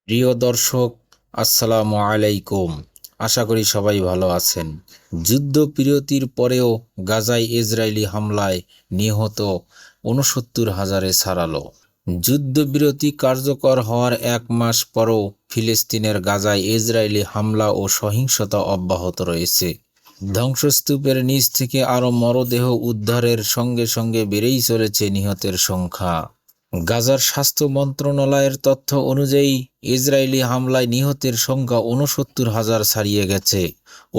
প্রিয় দর্শক, আসসালামু আলাইকুম। আশা করি সবাই ভালো আছেন। যুদ্ধবিরতির পরেও গাজায় ইসরায়েলি হামলায় নিহত ৬৯,০০০ ছাড়ালো। যুদ্ধবিরতি কার্যকর হওয়ার ১ মাস পরও ফিলিস্তিনের গাজায় ইসরায়েলি হামলা ও সহিংসতা অব্যাহত রয়েছে। ধ্বংসস্তূপের নিচ থেকে আরও মরদেহ উদ্ধারের সঙ্গে সঙ্গে বেড়েই চলেছে নিহতের সংখ্যা। গাজার স্বাস্থ্য মন্ত্রণালয়ের তথ্য অনুযায়ী ইসরায়েলি হামলায় নিহতের সংখ্যা ৬৯,০০০ ছাড়িয়ে গেছে।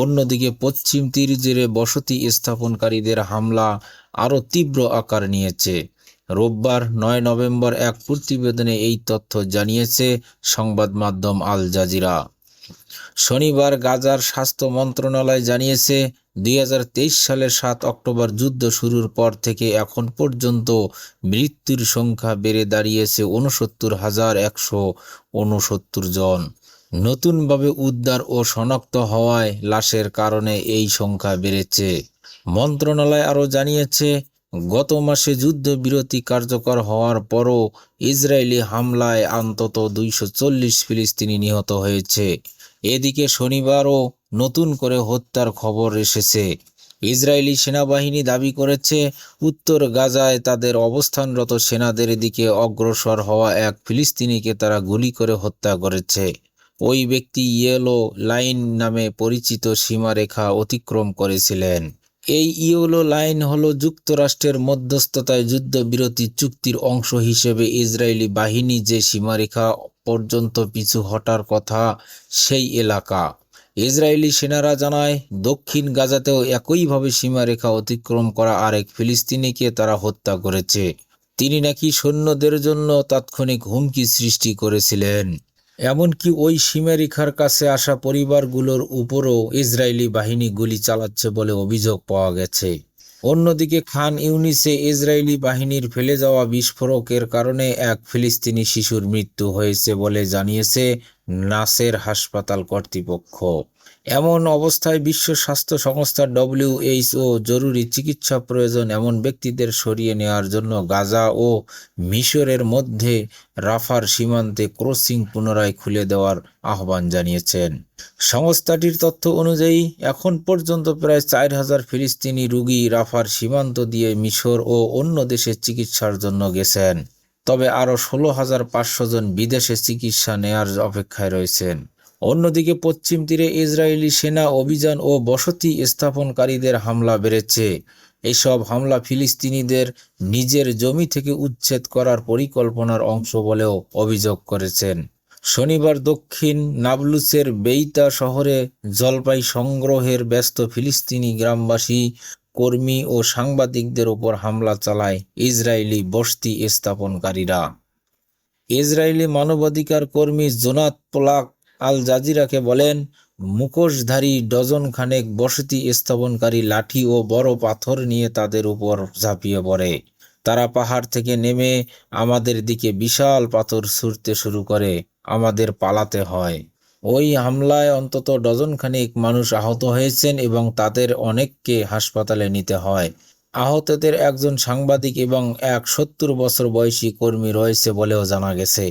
অন্যদিকে পশ্চিম তীর জুড়ে বসতি স্থাপনকারীদের হামলা আরও তীব্র আকার নিয়েছে। রোববার ৯ নভেম্বর এক প্রতিবেদনে এই তথ্য জানিয়েছে সংবাদ মাধ্যম আল জাজিরা। শনিবার গাজার স্বাস্থ্য মন্ত্রণালয় জানিয়েছে, ২০২৩ সালের ৭ অক্টোবর যুদ্ধ শুরুর পর থেকে এখন পর্যন্ত মৃত্যুর সংখ্যা বেড়ে দাঁড়িয়েছে ৬৯,১৬৯ জন। নতুনভাবে উদ্ধার ও শনাক্ত হওয়ায় লাশের কারণে এই সংখ্যা বেড়েছে। মন্ত্রণালয় আরও জানিয়েছে, গত মাসে যুদ্ধবিরতি কার্যকর হওয়ার পরও ইসরায়েলি হামলায় অন্তত ২৪০ ফিলিস্তিনি নিহত হয়েছে। এদিকে শনিবারও নতুন করে হত্যার খবর এসেছে। ইসরায়েলি সেনাবাহিনী দাবি করেছে, উত্তর গাজায় তাদের অবস্থানরত সেনাদের দিকে অগ্রসর হওয়া এক ফিলিস্তিনিকে তারা গুলি করে হত্যা করেছে। ওই ব্যক্তি ইয়েলো লাইন নামে পরিচিত সীমারেখা অতিক্রম করেছিলেন। এই ইয়েলো লাইন হলো যুক্তরাষ্ট্রের মধ্যস্থতায় যুদ্ধবিরতি চুক্তির অংশ হিসেবে ইসরায়েলি বাহিনী যে সীমারেখা পর্যন্ত পিছু হটার কথা সেই এলাকা। ইসরায়েলি সেনারা জানায়, দক্ষিণ গাজাতেও একইভাবে সীমারেখা অতিক্রম করা আরেক ফিলিস্তিনিকে তারা হত্যা করেছে। তিনি নাকি সৈন্যদের জন্য তাৎক্ষণিক হুমকি সৃষ্টি করেছিলেন। এমনকি ওই সীমারেখার কাছে আসা পরিবারগুলোর উপরও ইসরায়েলি বাহিনী গুলি চালাচ্ছে বলে অভিযোগ পাওয়া গেছে। অন্যদিকে খান ইউনিসে ইসরায়েলি বাহিনীর ফেলে যাওয়া বিস্ফোরকের কারণে এক ফিলিস্তিনি শিশুর মৃত্যু হয়েছে বলে জানিয়েছে নাসের হাসপাতাল কর্তৃপক্ষ। এমন অবস্থায় বিশ্ব স্বাস্থ্য সংস্থা WHO জরুরি চিকিৎসা প্রয়োজন এমন ব্যক্তিদের সরিয়ে নেওয়ার জন্য গাজা ও মিশরের মধ্যে রাফার সীমান্তে ক্রসিং পুনরায় খুলে দেওয়ার আহ্বান জানিয়েছেন। সংস্থাটির তথ্য অনুযায়ী এখন পর্যন্ত প্রায় ৪,০০০ ফিলিস্তিনি রোগী রাফার সীমান্ত দিয়ে মিশর ও অন্য দেশে চিকিৎসার জন্য গেছেন। তবে আরও ১৬,৫০০ জন বিদেশে চিকিৎসা নেয়ার অপেক্ষায় রয়েছেন। অন্যদিকে পশ্চিম তীরে ইসরায়েলি সেনা অভিযান ও বসতি স্থাপনকারীদের হামলা বেড়েছে। এসব হামলা ফিলিস্তিনিদের নিজের জমি থেকে উচ্ছেদ করার পরিকল্পনার অংশ বলেও অভিযোগ করেছেন। শনিবার দক্ষিণ নাবলুসের বেইতা শহরে জলপাই সংগ্রহের ব্যস্ত ফিলিস্তিনি গ্রামবাসী, কর্মী ও সাংবাদিকদের ওপর হামলা চালায় ইসরায়েলি বসতি স্থাপনকারীরা। ইসরায়েলি মানবাধিকার কর্মী জোনাথ পোলাক আল জাজিরাকে বলেন, মুখোশধারী ডজন খানেক বসতি স্থাপনকারী লাঠি ও বড় পাথর নিয়ে তাদের উপর ঝাঁপিয়ে পড়ে। তারা পাহাড় থেকে নেমে আমাদের দিকে বিশাল পাথর ছুঁড়তে শুরু করে। আমাদের পালাতে হয়। ওই হামলায় অন্তত ডজন খানেক মানুষ আহত হয়েছেন এবং তাদের অনেককে হাসপাতালে নিতে হয়। আহতদের একজন সাংবাদিক এবং এক ৭০ বছর বয়সী কর্মী রয়েছে বলেও জানা গেছে।